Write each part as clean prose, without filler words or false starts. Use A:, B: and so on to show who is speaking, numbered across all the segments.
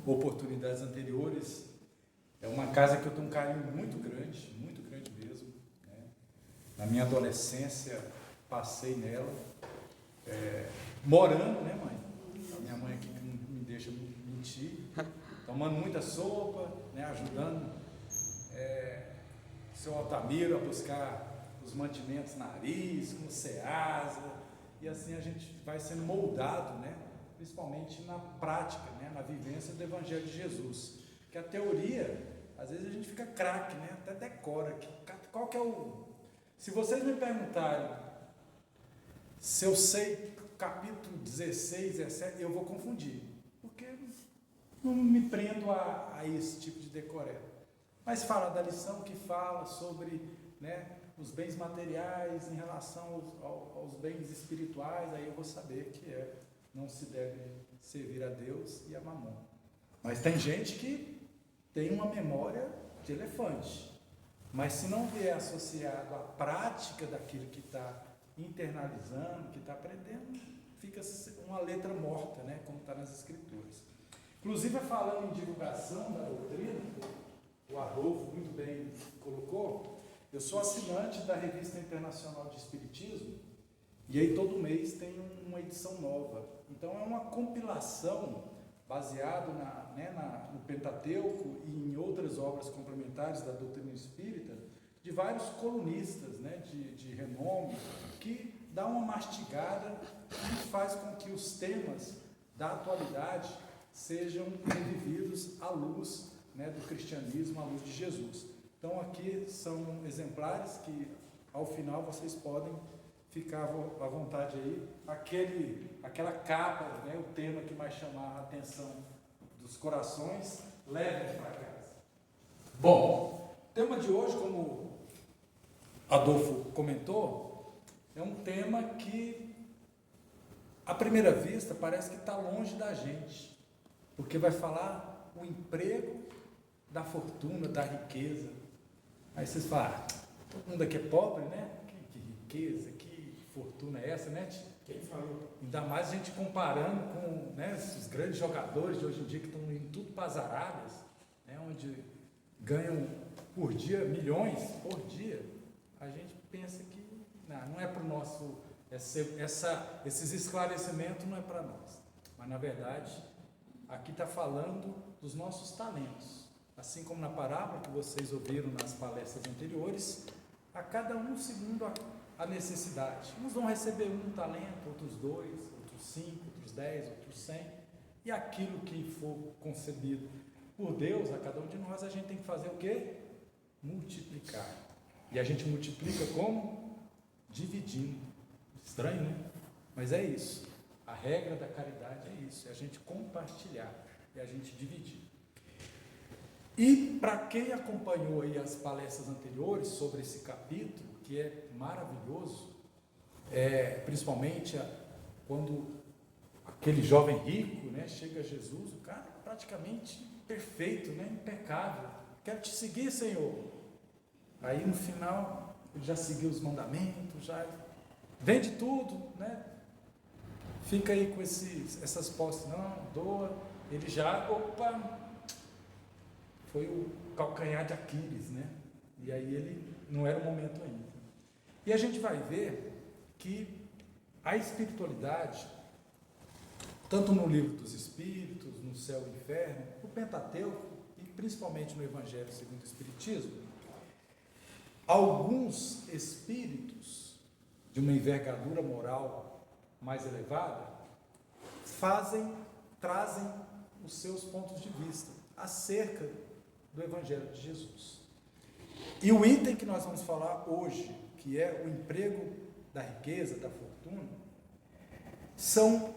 A: oportunidades anteriores. É uma casa que eu tenho um carinho muito grande mesmo, né? Na minha adolescência, passei nela, morando, né, mãe? A minha mãe aqui não me deixa mentir, tomando muita sopa, né, ajudando o seu Altamiro a buscar os mantimentos na Aris, no Ceasa, e assim a gente vai sendo moldado, né, principalmente na prática, né, na vivência do Evangelho de Jesus. Que a teoria, às vezes a gente fica craque, né, até decora. Qual que é o... Se vocês me perguntarem se eu sei capítulo 16, 17, eu vou confundir, porque não me prendo a esse tipo de decoreba. Mas fala da lição que fala sobre, né, os bens materiais em relação aos bens espirituais, aí eu vou saber que não se deve servir a Deus e a Mamon. Mas tem gente que tem uma memória de elefante, mas se não vier associado à prática daquilo que está internalizando, que está aprendendo, fica uma letra morta, né, como está nas Escrituras. Inclusive, falando em divulgação da doutrina, o Adolfo muito bem colocou, eu sou assinante da Revista Internacional de Espiritismo, e aí todo mês tem uma edição nova. Então é uma compilação baseado no Pentateuco e em outras obras complementares da doutrina espírita, de vários colunistas, né, de renome, que dá uma mastigada e faz com que os temas da atualidade sejam revividos à luz, né, do cristianismo, à luz de Jesus. Então aqui são exemplares que ao final vocês podem ficar à vontade aí. Aquela capa, né, o tema que mais chamar a atenção dos corações, levem para casa. Bom, o tema de hoje, como Adolfo comentou, é um tema que, à primeira vista, parece que está longe da gente, porque vai falar o emprego da fortuna, da riqueza. Aí vocês falam, todo mundo aqui é pobre, né? Que riqueza, que fortuna é essa, né?
B: Quem falou?
A: Ainda mais a gente comparando com, né, os grandes jogadores de hoje em dia que estão indo tudo para as Arábias, né, onde ganham por dia milhões por dia. A gente pensa que não é para o nosso, esses esclarecimentos não é para nós. Mas na verdade, aqui está falando dos nossos talentos. Assim como na parábola que vocês ouviram nas palestras anteriores, a cada um segundo a necessidade. Uns vão receber 1 talento, outros 2, outros 5, outros 10, outros 100. E aquilo que for concebido por Deus, a cada um de nós, a gente tem que fazer o quê? Multiplicar. E a gente multiplica como? Dividindo. Estranho, né? Mas é isso. A regra da caridade é isso, é a gente compartilhar, é a gente dividir. E para quem acompanhou aí as palestras anteriores sobre esse capítulo, que é maravilhoso, principalmente quando aquele jovem rico, né, chega a Jesus, o cara praticamente perfeito, né, impecável, quero te seguir, Senhor. Aí no final, ele já seguiu os mandamentos, já vende tudo, né, fica aí com essas posses, não, doa, ele já, foi o calcanhar de Aquiles, né? E aí ele não era o momento ainda. E a gente vai ver que a espiritualidade, tanto no livro dos Espíritos, no Céu e Inferno, no Pentateuco e principalmente no Evangelho segundo o Espiritismo, alguns espíritos de uma envergadura moral mais elevada trazem os seus pontos de vista acerca do Evangelho de Jesus. E o item que nós vamos falar hoje, que é o emprego da riqueza, da fortuna, são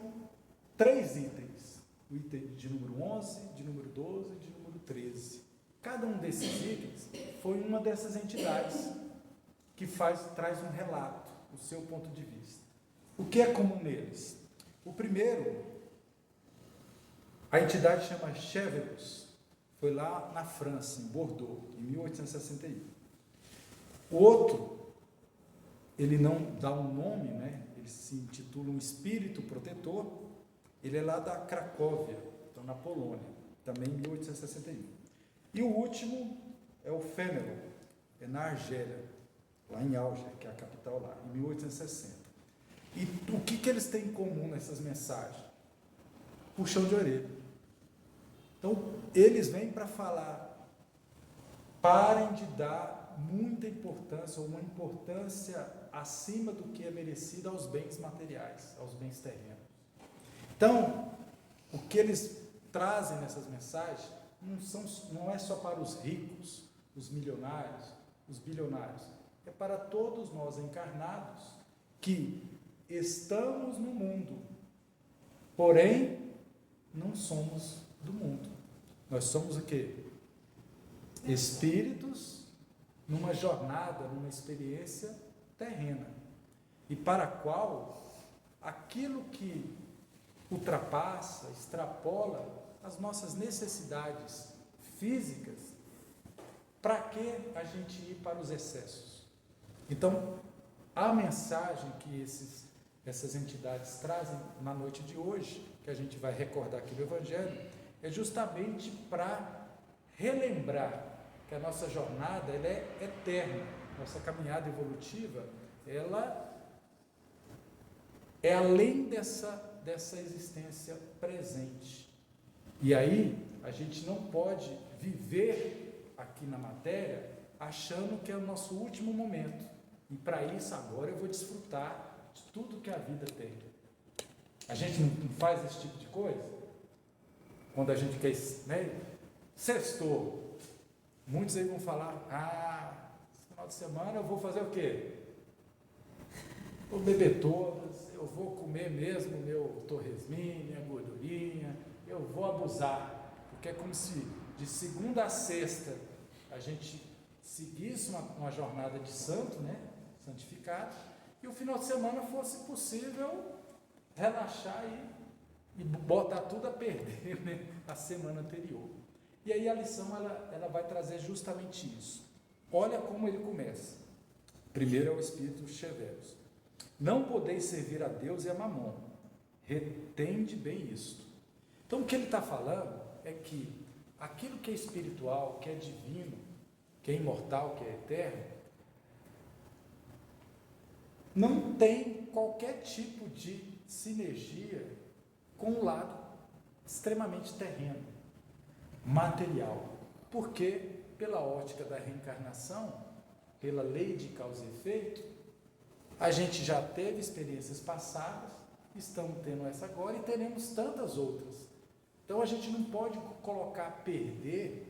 A: 3 itens. O item de número 11, de número 12 e de número 13. Cada um desses itens foi uma dessas entidades que traz um relato, o seu ponto de vista. O que é comum neles? O primeiro, a entidade chama Chevreuse, foi lá na França, em Bordeaux, em 1861. O outro, ele não dá um nome, né? Ele se intitula um espírito protetor, ele é lá da Cracóvia, então na Polônia. também em 1861. E o último é o Fênelon, é na Argélia, lá em Alger, que é a capital lá, em 1860. E o que eles têm em comum nessas mensagens? Puxão de orelha. Então, eles vêm para falar, parem de dar muita importância, ou uma importância acima do que é merecida aos bens materiais, aos bens terrenos. Então, o que eles trazem nessas mensagens não é só para os ricos, os milionários, os bilionários, é para todos nós encarnados que estamos no mundo, porém não somos do mundo. Nós somos o quê? Espíritos numa jornada, numa experiência terrena, e para a qual aquilo que ultrapassa, extrapola as nossas necessidades físicas, para que a gente ir para os excessos? Então, a mensagem que essas entidades trazem na noite de hoje, que a gente vai recordar aqui do Evangelho, é justamente para relembrar que a nossa jornada ela é eterna, nossa caminhada evolutiva, ela é além dessa existência presente. E aí, a gente não pode viver aqui na matéria achando que é o nosso último momento. E para isso, agora eu vou desfrutar de tudo que a vida tem. A gente não faz esse tipo de coisa? Quando a gente quer, né? Sextou. Muitos aí vão falar, esse final de semana eu vou fazer o quê? Vou beber todas, eu vou comer mesmo meu torresminho, minha gordurinha, eu vou abusar, porque é como se de segunda a sexta a gente seguisse uma jornada de santo, né? Santificado, e o final de semana fosse possível relaxar e botar tudo a perder, né? A semana anterior. E aí a lição ela vai trazer justamente isso. Olha como ele começa. Primeiro é o Espírito Cheveros. Não podeis servir a Deus e a Mamon. Retende bem isto. Então o que ele está falando é que aquilo que é espiritual, que é divino, que é imortal, que é eterno, não tem qualquer tipo de sinergia com o lado extremamente terreno, material. Porque, pela ótica da reencarnação, pela lei de causa e efeito, a gente já teve experiências passadas, estamos tendo essa agora e teremos tantas outras. Então a gente não pode colocar perder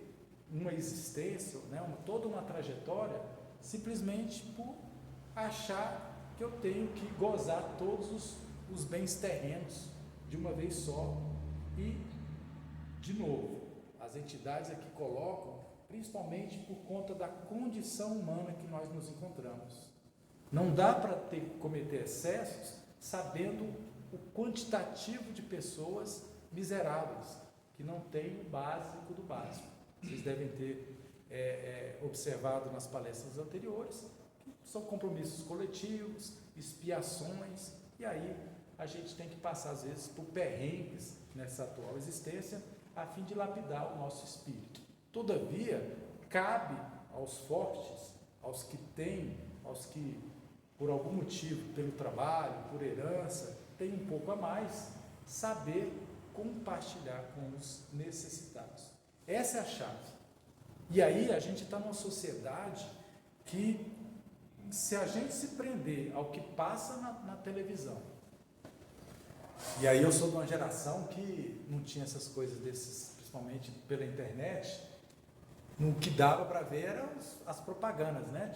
A: uma existência, né, toda uma trajetória, simplesmente por achar que eu tenho que gozar todos os bens terrenos de uma vez só. E, de novo, as entidades aqui colocam, principalmente por conta da condição humana que nós nos encontramos. Não dá para cometer excessos sabendo o quantitativo de pessoas miseráveis, que não têm o básico do básico. Vocês devem ter observado nas palestras anteriores, que são compromissos coletivos, expiações, e aí a gente tem que passar, às vezes, por perrengues nessa atual existência, a fim de lapidar o nosso espírito. Todavia, cabe aos fortes, aos que têm, aos que, por algum motivo, pelo trabalho, por herança, têm um pouco a mais, saber compartilhar com os necessitados. Essa é a chave. E aí a gente está numa sociedade que, se a gente se prender ao que passa na televisão, e aí eu sou de uma geração que não tinha essas coisas desses, principalmente pela internet, no que dava para ver eram as propagandas, né?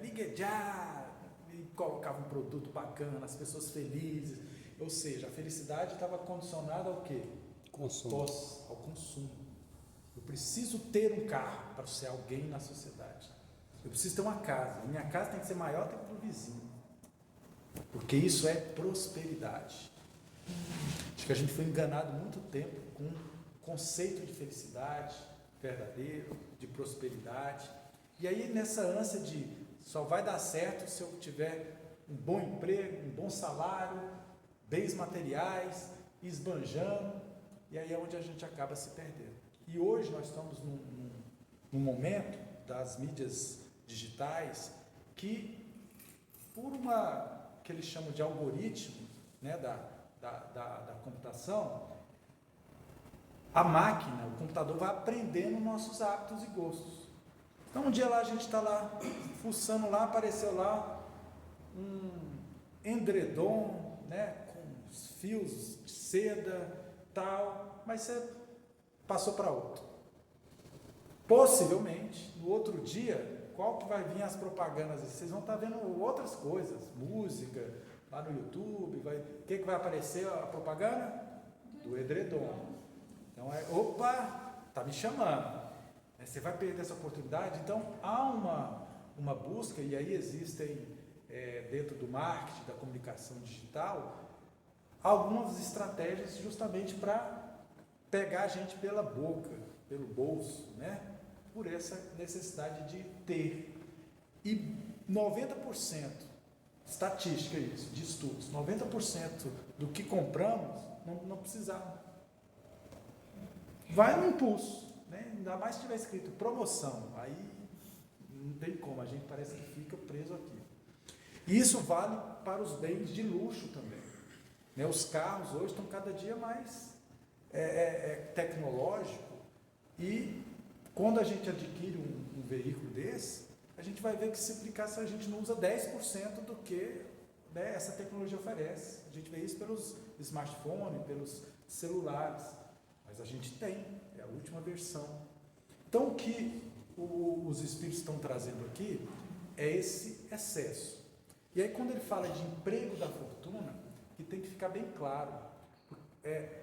A: Ligue já, e colocava um produto bacana, as pessoas felizes, ou seja, a felicidade estava condicionada ao quê?
B: Consumo.
A: Ao consumo. Eu preciso ter um carro para ser alguém na sociedade. Eu preciso ter uma casa. Minha casa tem que ser maior do que o vizinho. Porque isso é prosperidade. Acho que a gente foi enganado muito tempo com o conceito de felicidade verdadeiro, de prosperidade. E aí, nessa ânsia de só vai dar certo se eu tiver um bom emprego, um bom salário, bens materiais, esbanjando, e aí é onde a gente acaba se perdendo. E hoje nós estamos num momento das mídias digitais que, por que eles chamam de algoritmo, né, da computação, a máquina, o computador vai aprendendo nossos hábitos e gostos. Então um dia lá a gente está lá, fuçando lá, apareceu lá um edredom, né, com os fios de seda, tal, mas você passou para outro. Possivelmente, no outro dia, qual que vai vir as propagandas? Vocês vão estar vendo outras coisas, música, lá no YouTube, o que vai aparecer a propaganda? Do edredom. Então, opa, está me chamando. Você vai perder essa oportunidade? Então, há uma busca, e aí existem, dentro do marketing, da comunicação digital, algumas estratégias justamente para pegar a gente pela boca, pelo bolso, né? Por essa necessidade de ter. E 90%, estatística isso, de estudos, 90% do que compramos não precisava. Vai no impulso, né? Ainda mais se tiver escrito promoção, aí não tem como, a gente parece que fica preso aqui. E isso vale para os bens de luxo também, né? Os carros hoje estão cada dia mais tecnológico, e quando a gente adquire um veículo desse, a gente vai ver que se aplicasse a gente não usa 10% do que, né, essa tecnologia oferece. A gente vê isso pelos smartphones, pelos celulares, mas a gente tem, é a última versão. Então o que os Espíritos estão trazendo aqui é esse excesso. E aí quando ele fala de emprego da fortuna, que tem que ficar bem claro,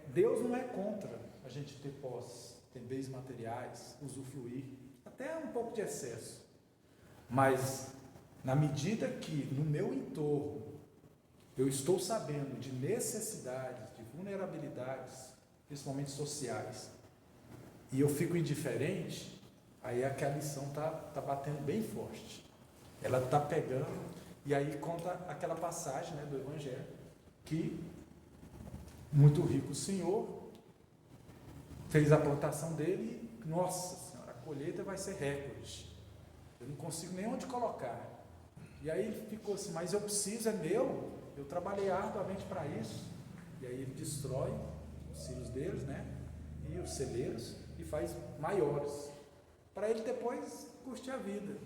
A: Deus não é contra a gente ter posse, ter bens materiais, usufruir, até um pouco de excesso. Mas, na medida que no meu entorno eu estou sabendo de necessidades, de vulnerabilidades, principalmente sociais, e eu fico indiferente, aí é que a lição está batendo bem forte. Ela está pegando, e aí conta aquela passagem, né, do Evangelho, que muito rico o senhor fez a plantação dele e, nossa senhora, a colheita vai ser recorde. Eu não consigo nem onde colocar. E aí ele ficou assim, mas eu preciso, é meu, eu trabalhei arduamente para isso. E aí ele destrói os filhos deles, né? E os celeiros, e faz maiores, para ele depois curtir a vida.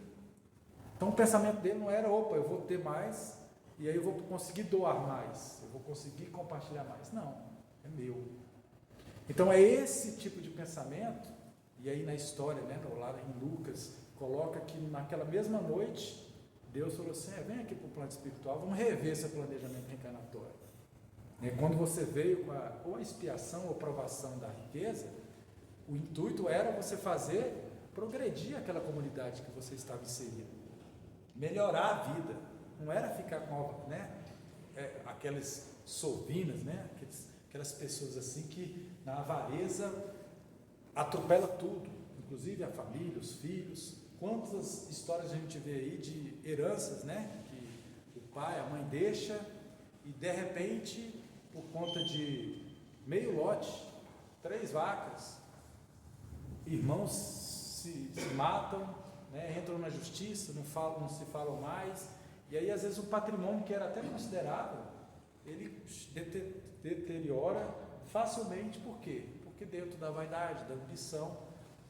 A: Então o pensamento dele não era, opa, eu vou ter mais, e aí eu vou conseguir doar mais, eu vou conseguir compartilhar mais. Não, é meu. Então é esse tipo de pensamento, e aí na história, né, lá em Lucas, coloca que naquela mesma noite, Deus falou assim, vem aqui para o plano espiritual, vamos rever seu planejamento reencarnatório. Quando você veio com ou a expiação ou provação da riqueza, o intuito era você fazer progredir aquela comunidade que você estava inserido, melhorar a vida, não era ficar com, né, aquelas sovinas, né, aquelas pessoas assim que na avareza atropela tudo, inclusive a família, os filhos. Quantas histórias a gente vê aí de heranças, né, que o pai, a mãe deixa e de repente, por conta de meio lote, 3 vacas, irmãos se matam, né, entram na justiça, não se falam mais, e aí às vezes o patrimônio que era até considerável, ele deteriora facilmente. Por quê? Porque dentro da vaidade, da ambição,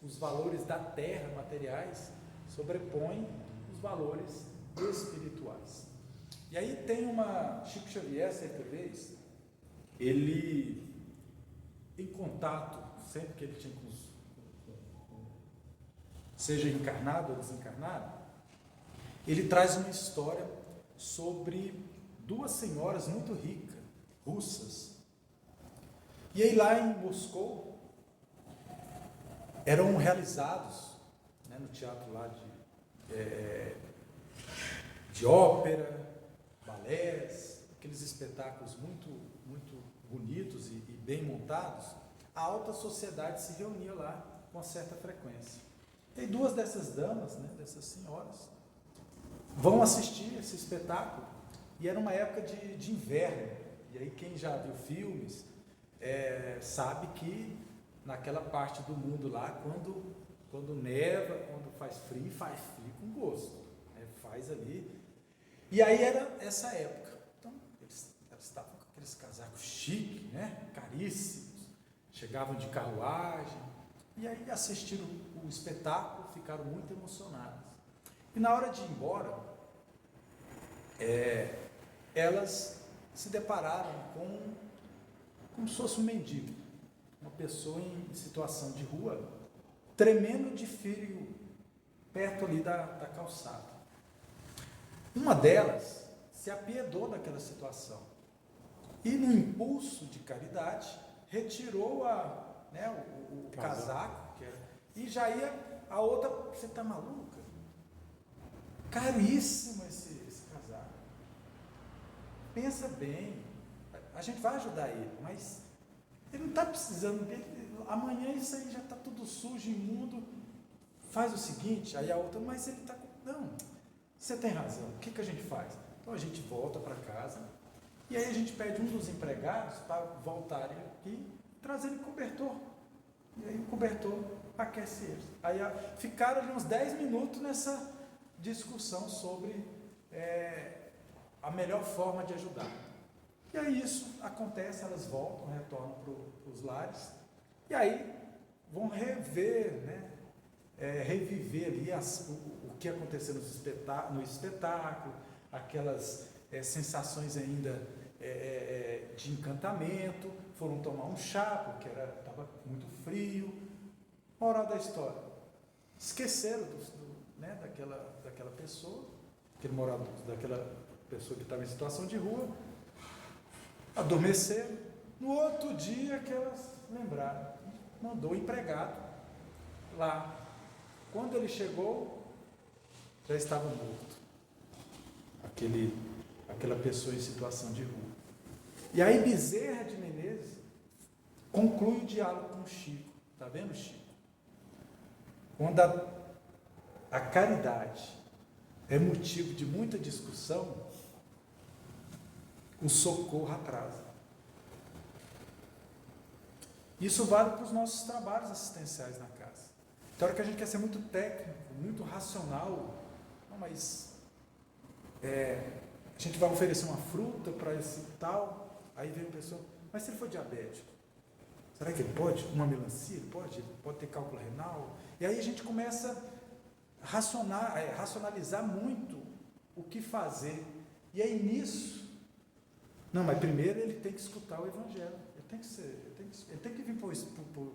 A: os valores da terra materiais sobrepõem os valores espirituais. E aí tem Chico Xavier, certa vez, ele, em contato, sempre que ele tinha seja encarnado ou desencarnado, ele traz uma história sobre 2 senhoras muito ricas, russas. E aí lá em Moscou, eram realizados, né, no teatro lá de ópera, balés, aqueles espetáculos muito, muito bonitos e bem montados. A alta sociedade se reunia lá com certa frequência. E 2 dessas damas, né, dessas senhoras, vão assistir esse espetáculo, e era uma época de inverno. E aí quem já viu filmes, sabe que naquela parte do mundo lá, quando neva, quando faz frio com gosto, né? Faz ali. E aí era essa época. Então, eles estavam com aqueles casacos chiques, né? Caríssimos, chegavam de carruagem, e aí assistiram o espetáculo, ficaram muito emocionados. E na hora de ir embora, elas se depararam com como se fosse um mendigo, uma pessoa em situação de rua, tremendo de frio, perto ali da calçada. Uma delas se apiedou daquela situação e, no impulso de caridade, retirou o casaco, e já ia a outra. Você está maluca? Caríssimo esse casaco. Pensa bem, a gente vai ajudar ele, mas ele não está precisando dele. Amanhã isso aí já está tudo sujo, imundo. Faz o seguinte, aí a outra, mas ele está com. Não, você tem razão, o que a gente faz? Então a gente volta para casa e aí a gente pede um dos empregados para voltarem aqui e trazerem cobertor. E aí o cobertor aquece eles. Aí ficaram ali uns 10 minutos nessa discussão sobre a melhor forma de ajudar. E aí isso acontece, elas voltam, retornam para os lares, e aí vão rever, reviver ali o que aconteceu no espetáculo, aquelas sensações ainda de encantamento, foram tomar um chá, porque estava muito frio. Moral da história, esqueceram daquela pessoa, daquela pessoa que estava em situação de rua, adormeceram. No outro dia que elas lembraram, mandou o empregado lá. Quando ele chegou, já estava morto, aquela pessoa em situação de rua. E aí Bezerra de Menezes conclui o diálogo com o Chico. Está vendo, Chico? Quando a caridade é motivo de muita discussão, o socorro atrasa. Isso vale para os nossos trabalhos assistenciais na casa. Tem hora que a gente quer ser muito técnico, muito racional. Não, mas a gente vai oferecer uma fruta para esse tal, aí vem a pessoa, mas se ele for diabético, será que ele pode? Uma melancia? Ele pode ter cálculo renal? E aí a gente começa a racionalizar muito o que fazer. E aí nisso, não, mas primeiro ele tem que escutar o Evangelho. Ele tem que vir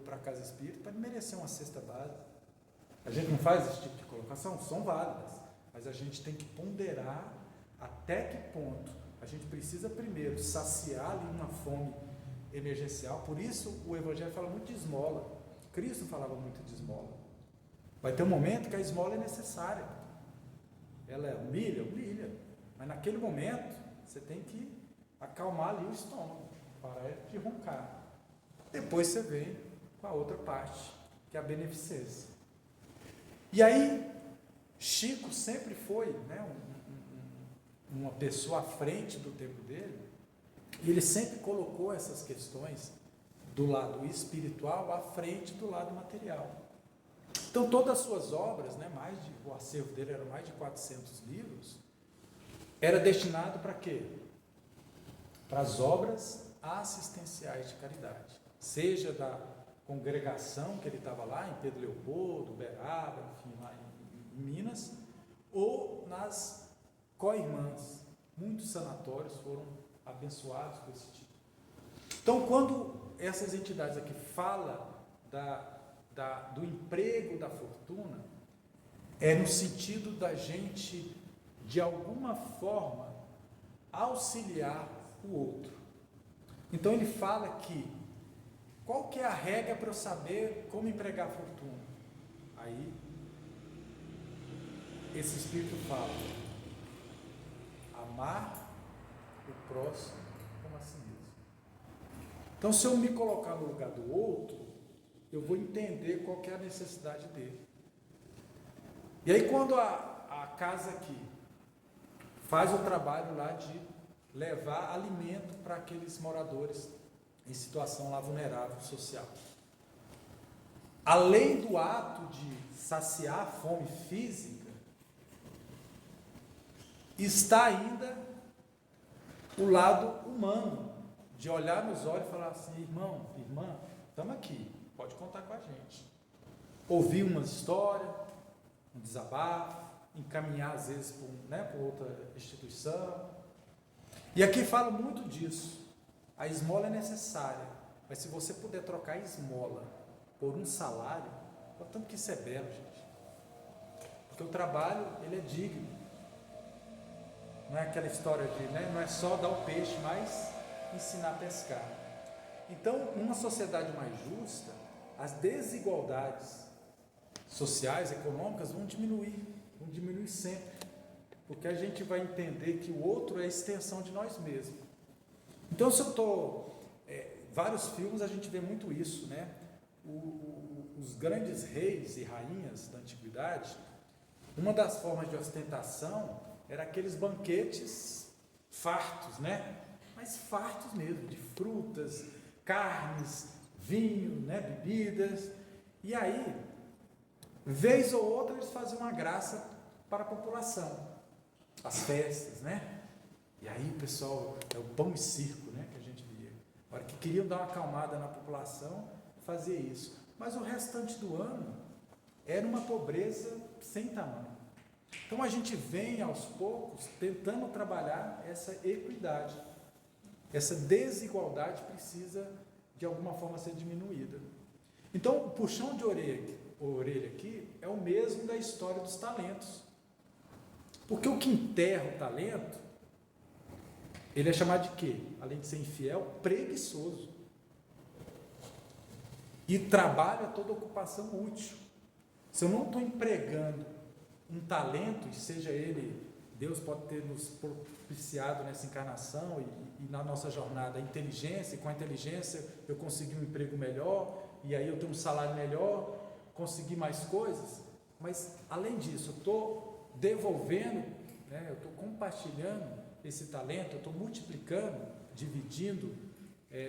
A: para a casa espírita para merecer uma cesta básica. A gente não faz esse tipo de colocação? São válidas, mas a gente tem que ponderar até que ponto a gente precisa primeiro saciar ali uma fome emergencial. Por isso o Evangelho fala muito de esmola. Cristo falava muito de esmola. Vai ter um momento que a esmola é necessária. Ela humilha, mas naquele momento você tem que acalmar ali o estômago, parar de roncar. Depois você vem com a outra parte, que é a beneficência. E aí, Chico sempre foi uma pessoa à frente do tempo dele, e ele sempre colocou essas questões do lado espiritual à frente do lado material. Então, todas as suas obras, o acervo dele era mais de 400 livros, era destinado para quê? Para as obras assistenciais de caridade, seja da congregação que ele estava lá em Pedro Leopoldo, Uberaba, enfim, lá em Minas, ou nas co-irmãs. Muitos sanatórios foram abençoados com esse tipo. Então, quando essas entidades aqui falam do emprego da fortuna, é no sentido da gente, de alguma forma, auxiliar o outro. Então ele fala que, qual que é a regra para eu saber como empregar a fortuna? Aí, esse Espírito fala, amar o próximo como a si mesmo. Então, se eu me colocar no lugar do outro, eu vou entender qual que é a necessidade dele. E aí, quando a casa aqui faz o trabalho lá de levar alimento para aqueles moradores em situação lá vulnerável social. Além do ato de saciar a fome física, está ainda o lado humano, de olhar nos olhos e falar assim: irmão, irmã, estamos aqui, pode contar com a gente. Ouvir uma história, um desabafo, encaminhar às vezes por outra instituição. E aqui fala muito disso. A esmola é necessária, mas se você puder trocar a esmola por um salário, tanto que isso é belo, gente. Porque o trabalho, ele é digno. Não é aquela história de, não é só dar o peixe, mas ensinar a pescar. Então, numa sociedade mais justa, as desigualdades sociais, econômicas vão diminuir sempre. Porque a gente vai entender que o outro é a extensão de nós mesmos. Então, se eu estou... vários filmes a gente vê muito isso, né? Os grandes reis e rainhas da antiguidade, uma das formas de ostentação era aqueles banquetes fartos, né? Mas fartos mesmo, de frutas, carnes, vinho, né? Bebidas. E aí, vez ou outra, eles faziam uma graça para a população. As festas, né? E aí o pessoal, é o pão e circo, né, que a gente via. A hora que queriam dar uma acalmada na população, fazia isso. Mas o restante do ano era uma pobreza sem tamanho. Então a gente vem aos poucos tentando trabalhar essa equidade. Essa desigualdade precisa de alguma forma ser diminuída. Então o puxão de orelha aqui é o mesmo da história dos talentos. Porque o que enterra o talento, ele é chamado de quê? Além de ser infiel, preguiçoso. E trabalho é toda ocupação útil. Se eu não estou empregando um talento, e seja ele, Deus pode ter nos propiciado nessa encarnação e na nossa jornada a inteligência, e com a inteligência eu consegui um emprego melhor, e aí eu tenho um salário melhor, consegui mais coisas, mas além disso, eu estou devolvendo, né, eu estou compartilhando esse talento, eu estou multiplicando, dividindo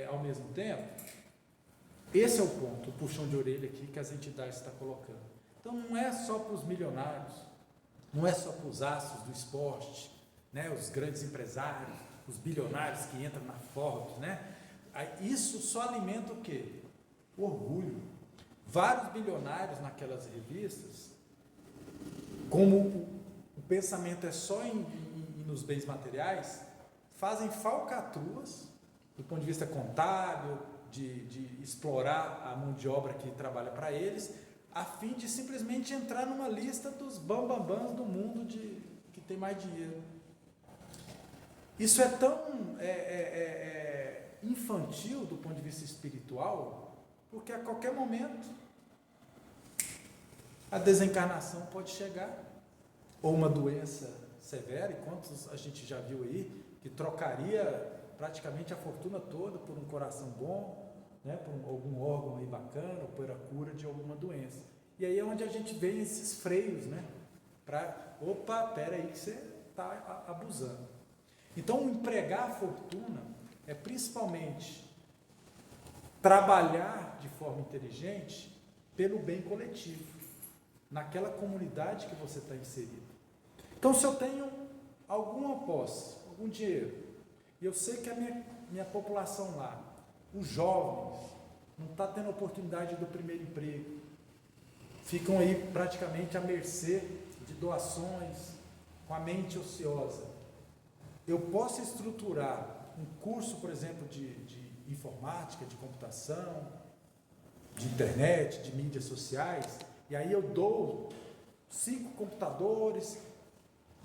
A: ao mesmo tempo. Esse é o ponto, o puxão de orelha aqui que as entidades estão colocando. Então não é só para os milionários, não é só para os astros do esporte, né, os grandes empresários, os bilionários que entram na Forbes, né? Isso só alimenta o quê? O orgulho. Vários bilionários naquelas revistas, como o pensamento é só nos bens materiais, fazem falcatruas do ponto de vista contábil, de explorar a mão de obra que trabalha para eles, a fim de simplesmente entrar numa lista dos bambambãs do mundo que tem mais dinheiro. Isso é tão infantil do ponto de vista espiritual, porque a qualquer momento a desencarnação pode chegar, ou uma doença severa, e quantos a gente já viu aí, que trocaria praticamente a fortuna toda por um coração bom, né, por algum órgão aí bacana, ou por a cura de alguma doença. E aí é onde a gente vê esses freios, né, para, pera aí que você está abusando. Então, o empregar a fortuna é principalmente trabalhar de forma inteligente pelo bem coletivo, naquela comunidade que você está inserido. Então, se eu tenho alguma posse, algum dinheiro, e eu sei que a minha população lá, os jovens, não está tendo oportunidade do primeiro emprego, ficam aí praticamente à mercê de doações, com a mente ociosa. Eu posso estruturar um curso, por exemplo, de informática, de computação, de internet, de mídias sociais, e aí eu dou 5 computadores,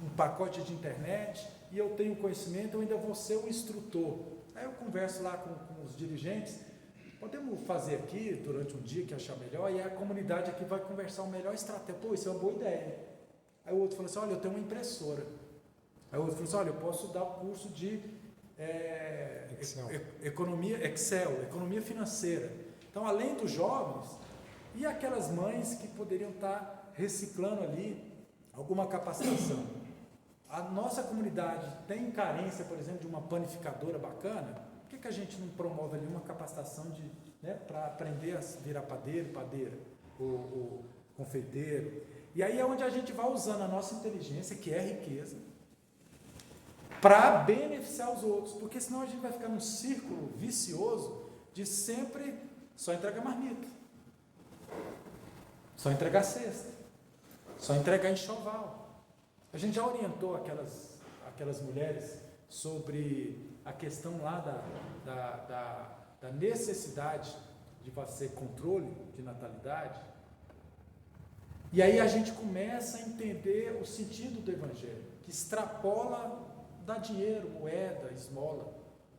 A: um pacote de internet, e eu tenho conhecimento, eu ainda vou ser um instrutor. Aí eu converso lá com os dirigentes, podemos fazer aqui durante um dia que achar melhor, e a comunidade aqui vai conversar uma melhor estratégia. Pô, isso é uma boa ideia. Aí o outro falou assim, olha, eu tenho uma impressora. Aí o outro falou assim, olha, eu posso dar o curso de economia financeira. Então, além dos jovens, e aquelas mães que poderiam estar reciclando ali alguma capacitação. A nossa comunidade tem carência, por exemplo, de uma panificadora bacana, Por que a gente não promove ali uma capacitação para aprender a virar padeiro, padeira, ou confeiteiro? E aí é onde a gente vai usando a nossa inteligência, que é riqueza, para beneficiar os outros, porque senão a gente vai ficar num círculo vicioso de sempre só entregar marmita, só entregar cesta, só entregar enxoval. A gente já orientou aquelas mulheres sobre a questão lá da necessidade de fazer controle de natalidade. E aí a gente começa a entender o sentido do Evangelho, que extrapola dar dinheiro, moeda, esmola.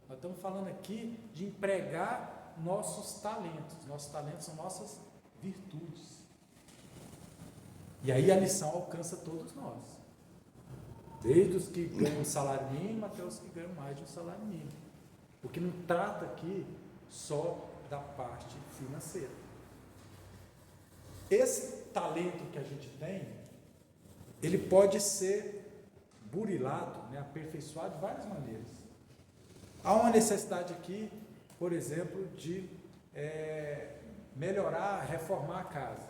A: Nós estamos falando aqui de empregar nossos talentos. Nossos talentos são nossas virtudes. E aí a lição alcança todos nós. Desde os que ganham um salário mínimo até os que ganham mais de um salário mínimo. Porque não trata aqui só da parte financeira. Esse talento que a gente tem, ele pode ser burilado, aperfeiçoado de várias maneiras. Há uma necessidade aqui, por exemplo, de melhorar, reformar a casa.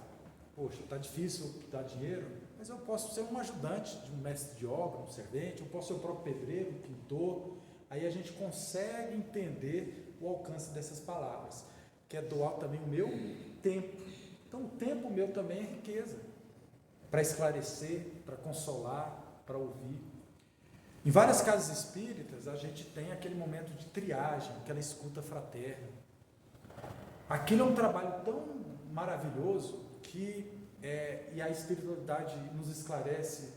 A: Poxa, está difícil dar dinheiro, mas eu posso ser um ajudante de um mestre de obra, um servente, eu posso ser o próprio pedreiro, um pintor. Aí a gente consegue entender o alcance dessas palavras, que é doar também o meu tempo. Então, o tempo meu também é riqueza, para esclarecer, para consolar, para ouvir. Em várias casas espíritas, a gente tem aquele momento de triagem, aquela escuta fraterna. Aquilo é um trabalho tão maravilhoso que, e a espiritualidade nos esclarece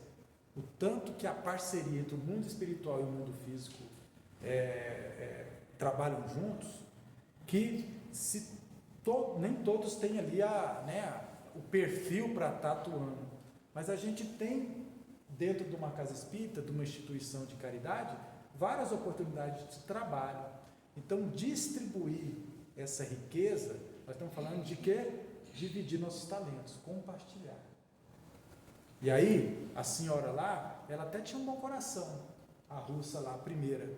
A: o tanto que a parceria entre o mundo espiritual e o mundo físico trabalham juntos, que nem todos têm ali o perfil para estar atuando, mas a gente tem, dentro de uma casa espírita, de uma instituição de caridade, várias oportunidades de trabalho. Então, distribuir essa riqueza, nós estamos falando de quê? Dividir nossos talentos, compartilhar. E aí, a senhora lá, ela até tinha um bom coração, a russa lá, a primeira.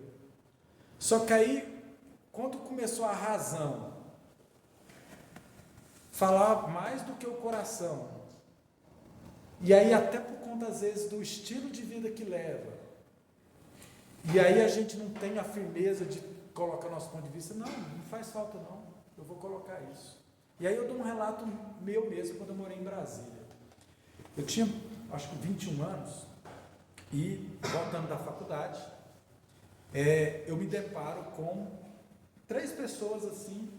A: Só que aí, quando começou a razão falar mais do que o coração, e aí até por conta, às vezes, do estilo de vida que leva, e aí a gente não tem a firmeza de colocar nosso ponto de vista, não faz falta não, eu vou colocar isso. E aí eu dou um relato meu mesmo, quando eu morei em Brasília. Eu tinha, acho que 21 anos, e voltando da faculdade, eu me deparo com 3 pessoas assim,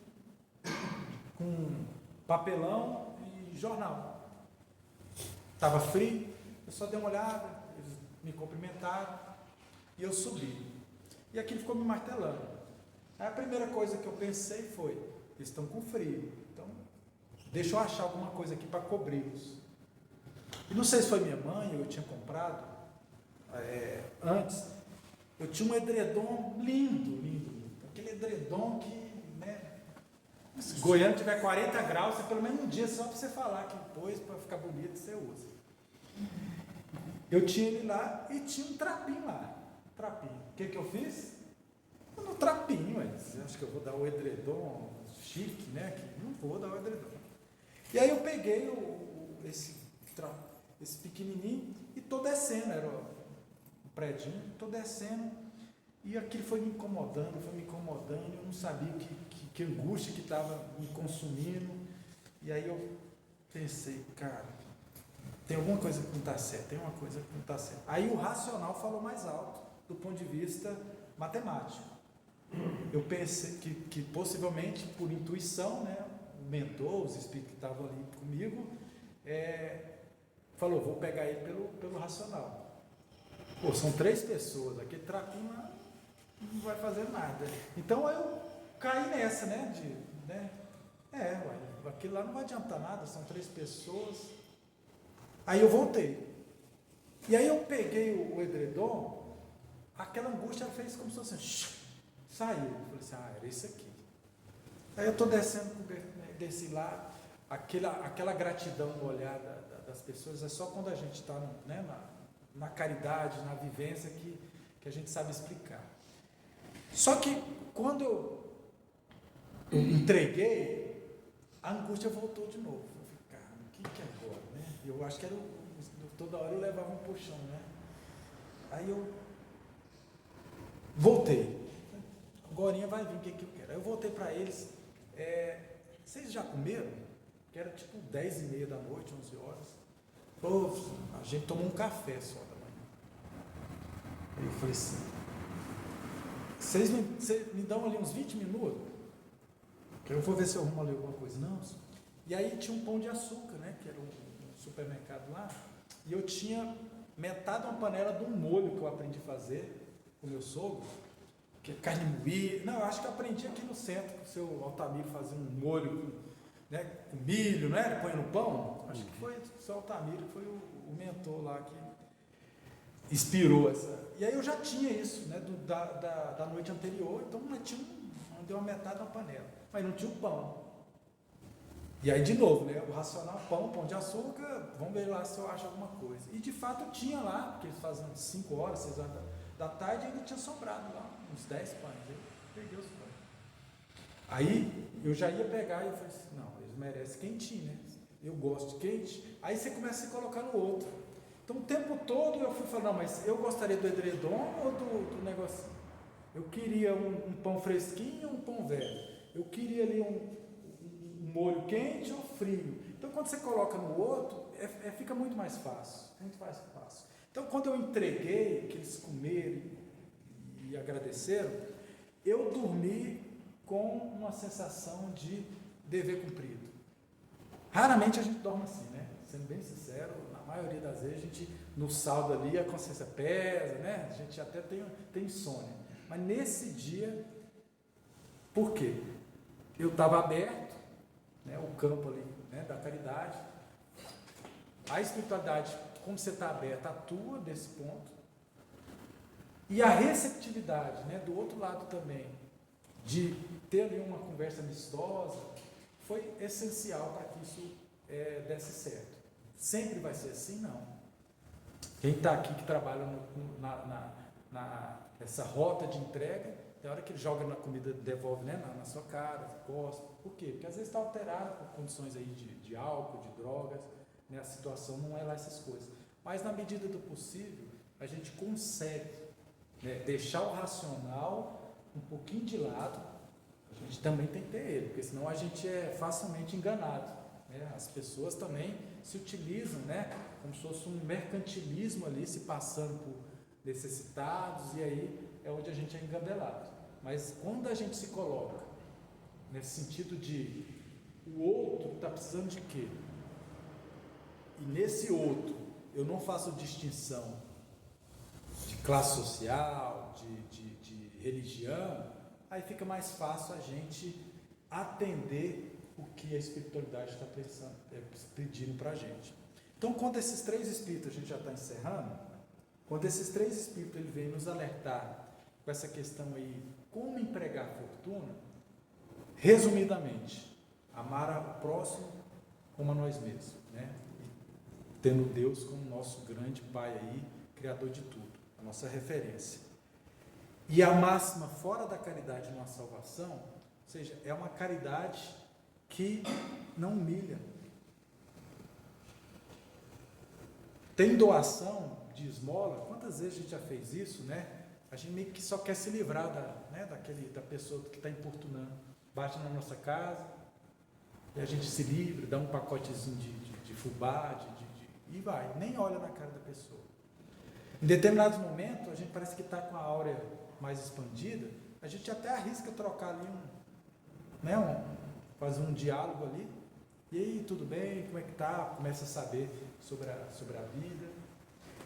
A: com papelão e jornal. Estava frio, eu só dei uma olhada, eles me cumprimentaram e eu subi. E aquilo ficou me martelando. Aí a primeira coisa que eu pensei foi, eles estão com frio, então deixa eu achar alguma coisa aqui para cobri-los. E não sei se foi minha mãe ou eu tinha comprado antes, eu tinha um edredom lindo. Aquele edredom que, se Goiânia tiver 40 graus, você pelo menos um dia só para você falar que depois, para ficar bonito, você usa. Eu tinha ele lá e tinha um trapinho lá. O que eu fiz? No trapinho, eu acho que eu vou dar o edredom chique, que não vou dar o edredom. E aí eu peguei esse pequenininho e estou descendo, era o predinho, estou descendo, e aquilo foi me incomodando, eu não sabia que angústia que estava me consumindo. E aí eu pensei, cara, tem alguma coisa que não está certa, tem uma coisa que não está certa. Aí o racional falou mais alto, do ponto de vista matemático. Eu pensei que possivelmente, por intuição, o mentor, os espíritos que estavam ali comigo, falou, vou pegar ele pelo racional. Pô, são 3 pessoas, aquele trapinho lá não vai fazer nada. Então eu caí nessa, aquilo lá não vai adiantar nada, são 3 pessoas. Aí eu voltei. E aí eu peguei o edredom, aquela angústia fez como se fosse assim, saiu. Eu falei assim, era isso aqui. Aí eu estou descendo, desci lá, aquela gratidão no olhar das pessoas, é só quando a gente está na caridade, na vivência, que a gente sabe explicar. Só que quando eu entreguei, a angústia voltou de novo. Eu falei, cara, o que é agora, né? Eu acho que era toda hora eu levava um puxão, né? Aí eu voltei. Agorinha vai vir, o que eu quero? Aí eu voltei para eles. Vocês já comeram? Que era tipo 10h30 da noite, 11 horas. Pô, a gente tomou um café só da manhã. Aí eu falei assim, vocês me dão ali uns 20 minutos? Que eu vou ver se eu arrumo ali alguma coisa. Não. E aí tinha um Pão de Açúcar, né? Que era um supermercado lá. E eu tinha metade de uma panela de um molho que eu aprendi a fazer com o meu sogro. Que é carne moída. Não, eu acho que eu aprendi aqui no centro, com o seu Altamiro fazer um molho, né, com milho, né? Ele põe no pão. Acho que foi o seu Altamiro, que foi o mentor lá que inspirou essa. E aí eu já tinha isso, né? Da noite anterior, então deu uma metade da panela. Mas não tinha o pão. E aí de novo, né? O racional, pão de açúcar, vamos ver lá se eu acho alguma coisa. E de fato eu tinha lá, porque eles faziam 5 horas, 6 horas da tarde, e ainda tinha sobrado lá, uns 10 pães. Eu peguei os pães. Aí eu já ia pegar e eu falei assim, não, eles merecem quentinho, né? Eu gosto de quente. Aí você começa a se colocar no outro. Então o tempo todo eu fui falando, não, mas eu gostaria do edredom ou do negocinho? Eu queria um pão fresquinho ou um pão velho? Eu queria ali um molho quente ou frio? Então quando você coloca no outro, fica muito mais fácil. Muito mais fácil. Então quando eu entreguei, que eles comeram e agradeceram, eu dormi com uma sensação de dever cumprido. Raramente a gente dorme assim, né? Sendo bem sincero, na maioria das vezes a gente, no saldo ali, a consciência pesa, né? A gente até tem insônia. Mas nesse dia, por quê? Eu estava aberto, né? O campo ali, né? Da caridade. A espiritualidade, como você está aberto, atua desse ponto. E a receptividade, né? Do outro lado também, de ter ali uma conversa amistosa, foi essencial para que isso desse certo. Sempre vai ser assim? Não. Quem está aqui que trabalha nessa rota de entrega, tem hora que ele joga na comida, devolve, né, na sua cara, gosta. Por quê? Porque às vezes está alterado por condições aí de álcool, de drogas, né, a situação não é lá essas coisas. Mas na medida do possível, a gente consegue, né, deixar o racional um pouquinho de lado. A gente também tem que ter ele, porque senão a gente é facilmente enganado, né? As pessoas também se utilizam, né, como se fosse um mercantilismo ali, se passando por necessitados, e aí é onde a gente é engandelado. Mas quando a gente se coloca nesse sentido de o outro está precisando de quê? E nesse outro eu não faço distinção de classe social, de religião, aí fica mais fácil a gente atender o que a espiritualidade está pedindo para a gente. Então, quando esses 3 espíritos, a gente já está encerrando, quando esses 3 espíritos ele vem nos alertar com essa questão aí, como empregar a fortuna, resumidamente, amar o próximo como a nós mesmos, né? E tendo Deus como nosso grande Pai aí, Criador de tudo, a nossa referência. E a máxima fora da caridade numa salvação, ou seja, é uma caridade que não humilha. Tem doação de esmola, quantas vezes a gente já fez isso, né? A gente meio que só quer se livrar da pessoa que está importunando. Bate na nossa casa, e a gente se livra, dá um pacotezinho de fubá, e vai, nem olha na cara da pessoa. Em determinados momentos, a gente parece que está com a áurea mais expandida, a gente até arrisca trocar ali fazer um diálogo ali, e aí, tudo bem, como é que tá? Começa a saber sobre a vida.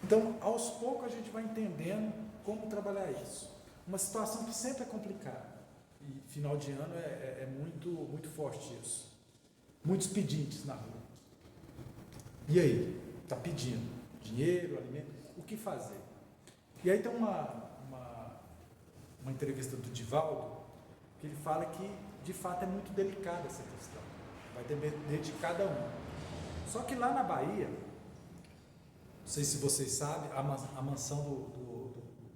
A: Então, aos poucos a gente vai entendendo como trabalhar isso. Uma situação que sempre é complicada, e final de ano é muito, muito forte isso. Muitos pedintes na rua. E aí? Está pedindo dinheiro, alimento, o que fazer? E aí tem uma entrevista do Divaldo, que ele fala que, de fato, é muito delicada essa questão. Vai depender de cada um. Só que lá na Bahia, não sei se vocês sabem, a mansão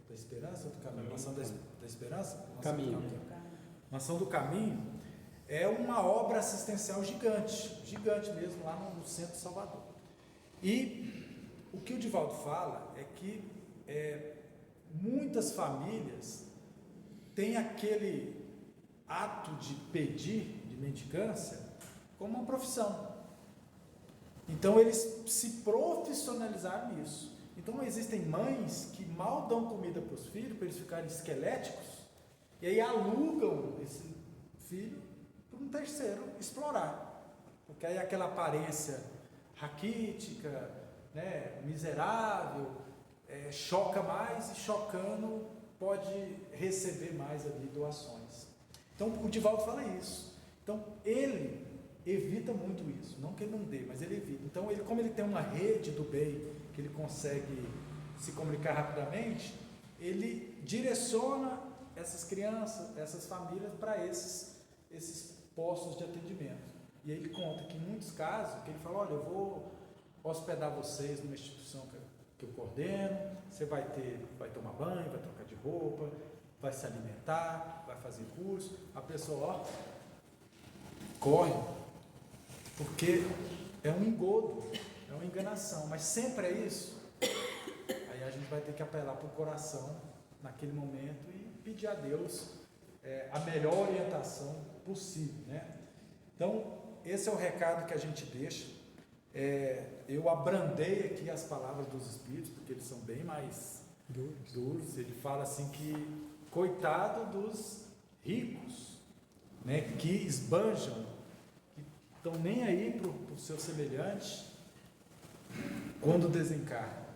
A: da Esperança, a mansão da da Esperança?
B: Caminho.
A: Mansão do Caminho é uma obra assistencial gigante, gigante mesmo, lá no centro de Salvador. E o que o Divaldo fala é que muitas famílias têm aquele ato de pedir, de mendicância, como uma profissão. Então eles se profissionalizaram nisso. Então existem mães que mal dão comida para os filhos, para eles ficarem esqueléticos, e aí alugam esse filho para um terceiro explorar. Porque aí aquela aparência raquítica, né, miserável, choca mais, e chocando pode receber mais ali doações. Então o Divaldo fala isso. Então ele evita muito isso, não que ele não dê, mas ele evita. Então como ele tem uma rede do bem, que ele consegue se comunicar rapidamente, ele direciona essas crianças, essas famílias para esses postos de atendimento. E aí ele conta que em muitos casos, que ele fala, olha, eu vou hospedar vocês numa instituição que eu coordeno, você vai tomar banho, vai trocar de roupa, vai se alimentar, vai fazer curso, a pessoa, corre, porque é um engodo, é uma enganação, mas sempre é isso. Aí a gente vai ter que apelar para o coração naquele momento e pedir a Deus a melhor orientação possível, né? Então, esse é o recado que a gente deixa. Eu abrandei aqui as palavras dos Espíritos, porque eles são bem mais duros. Ele fala assim que, coitado dos ricos, né, que esbanjam, que estão nem aí para o seu semelhante, quando desencarnam.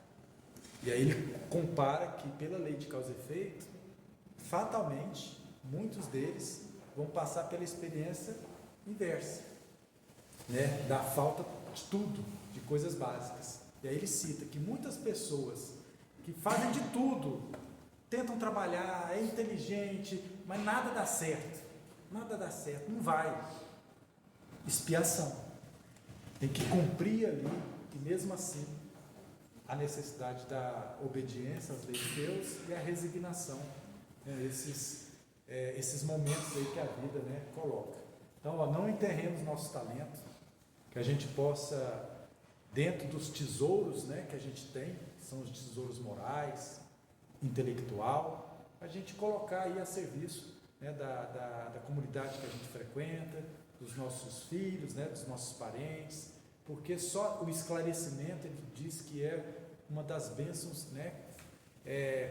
A: E aí ele compara que, pela lei de causa e efeito, fatalmente, muitos deles vão passar pela experiência inversa, né, da falta de tudo, de coisas básicas. E aí ele cita que muitas pessoas que fazem de tudo, tentam trabalhar, é inteligente, mas nada dá certo, não vai. Expiação. Tem que cumprir ali, e mesmo assim, a necessidade da obediência às leis de Deus e a resignação, né, esses momentos aí que a vida, né, coloca. Então, não enterremos nosso talento, que a gente possa, dentro dos tesouros, né, que a gente tem, que são os tesouros morais, intelectual, a gente colocar aí a serviço, né, da comunidade que a gente frequenta, dos nossos filhos, né, dos nossos parentes, porque só o esclarecimento, ele diz que é uma das bênçãos, né,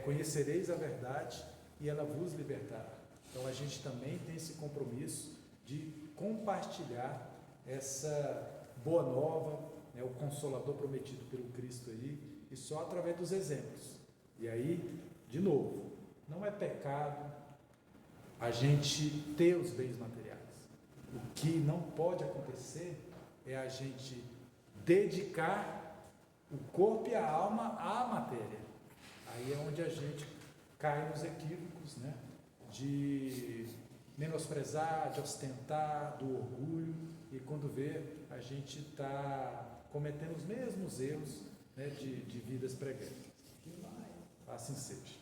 A: conhecereis a verdade e ela vos libertará. Então a gente também tem esse compromisso de compartilhar essa boa nova, né, o Consolador prometido pelo Cristo aí, e só através dos exemplos. E aí, de novo, não é pecado a gente ter os bens materiais. O que não pode acontecer é a gente dedicar o corpo e a alma à matéria. Aí é onde a gente cai nos equívocos, né, de menosprezar, de ostentar, do orgulho, e quando vê, a gente está cometendo os mesmos erros, né, de vidas pregressas. Assim seja.